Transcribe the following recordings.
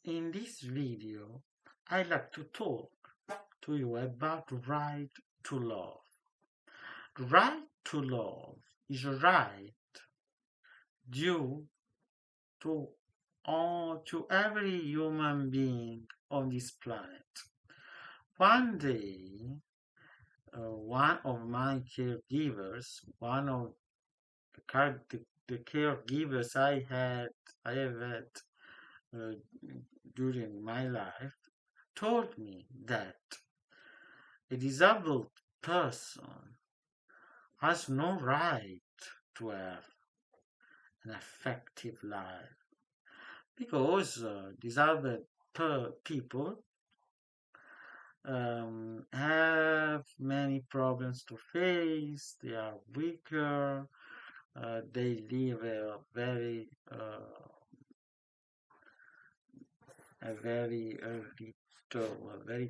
In this video, I'd like to talk to you about right to love. Right to love is a right due to to every human being on this planet. One day, one of my caregivers, one of the caregivers I have had uh, during my life, told me that a disabled person has no right to have an effective life because disabled people have many problems to face. They are weaker. They live a very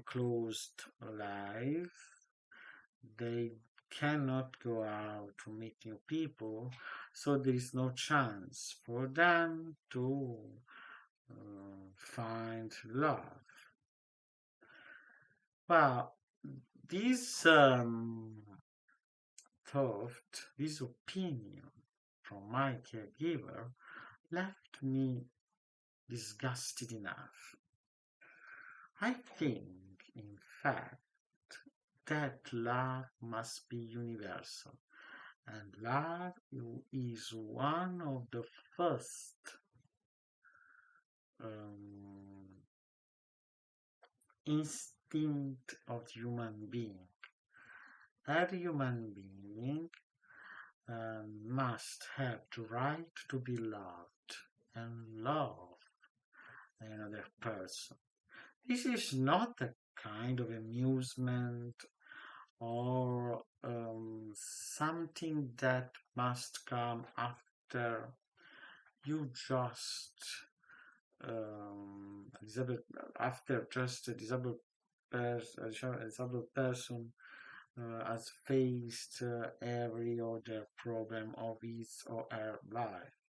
closed life. They cannot go out to meet new people, so there is no chance for them to find love. Well, this this opinion from my caregiver left me disgusted enough. I think, in fact, that love must be universal, and love is one of the first um, instinct of human being. Every human being must have the right to be loved and love another person. This is not a kind of amusement or something that must come after you just disabled after just a disabled person has faced every other problem of his or her life.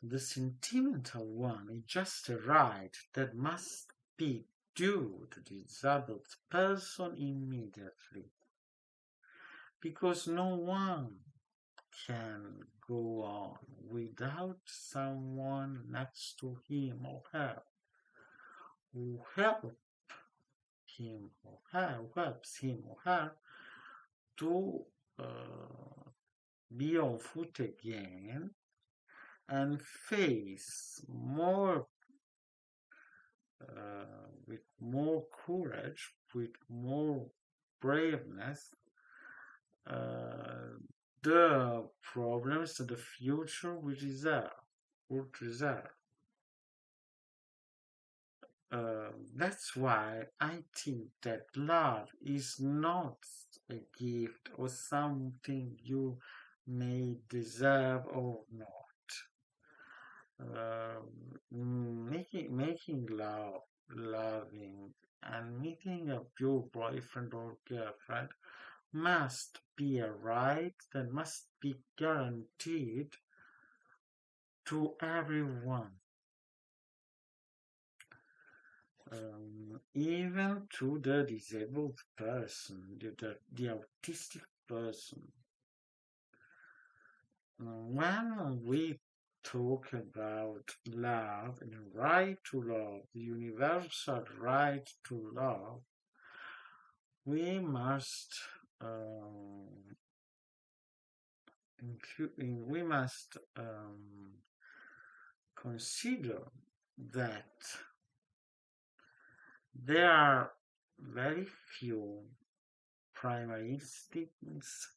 The sentimental one is just a right that must be due to the disabled person immediately, because no one can go on without someone next to him or her who helps him or her to be on foot again and face more with more courage, with more braveness, the problems of the future would reserve. That's why I think that love is not a gift or something you may deserve or not. Making love, loving, and meeting a pure boyfriend or girlfriend must be a right that must be guaranteed to everyone, even to the disabled person, the autistic person. When we talk about love and right to love, the universal right to love, we must consider that there are very few primary instincts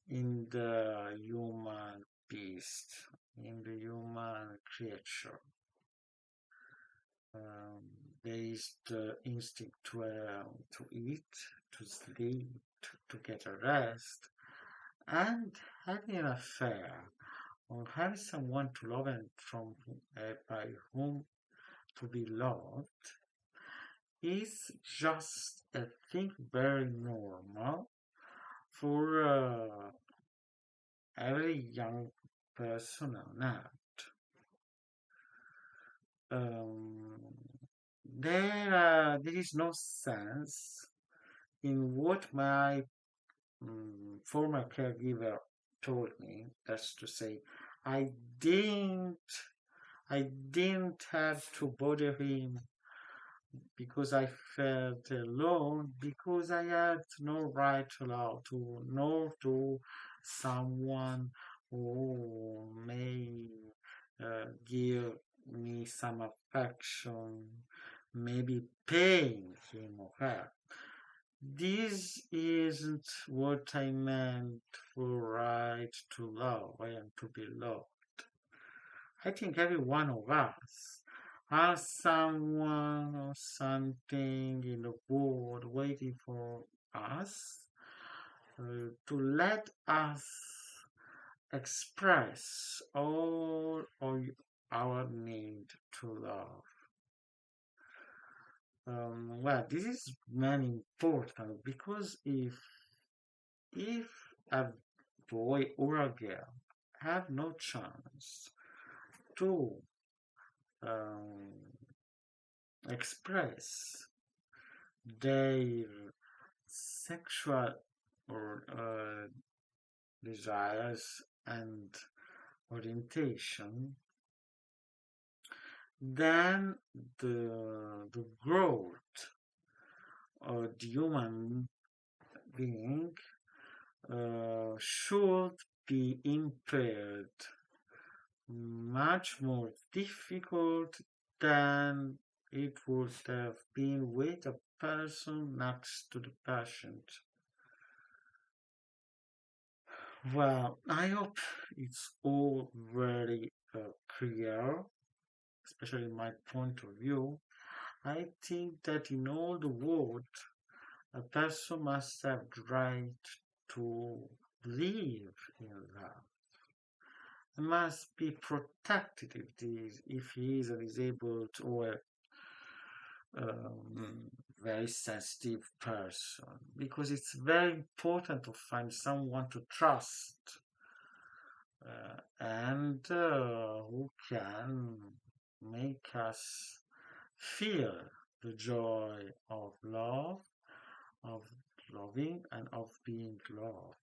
in the human beast, in the human creature. There is the instinct to eat, to sleep, to get a rest, and having an affair, or having someone to love and by whom to be loved, is just a thing very normal for every young person on earth. um, there is no sense in what my former caregiver told me. That's to say, I didn't I didn't have to bother him because I felt alone, because I had no right to nor to someone who may give me some affection, maybe paying him or her. This isn't what I meant for right to love and to be loved. I think every one of us has someone or something in the world waiting for us to let us express all of our need to love. Well, this is very important because if a boy or a girl have no chance to um, express their sexual or desires and orientation, then the growth of the human being should be impaired, much more difficult than it would have been with a person next to the patient. Well, I hope it's all very clear, especially my point of view. I think that in all the world, a person must have the right to live in love. He must be protected if he is a disabled or very sensitive person, because it's very important to find someone to trust and who can make us feel the joy of love, of loving, and of being loved.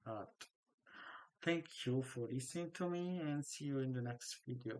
But thank you for listening to me and see you in the next video.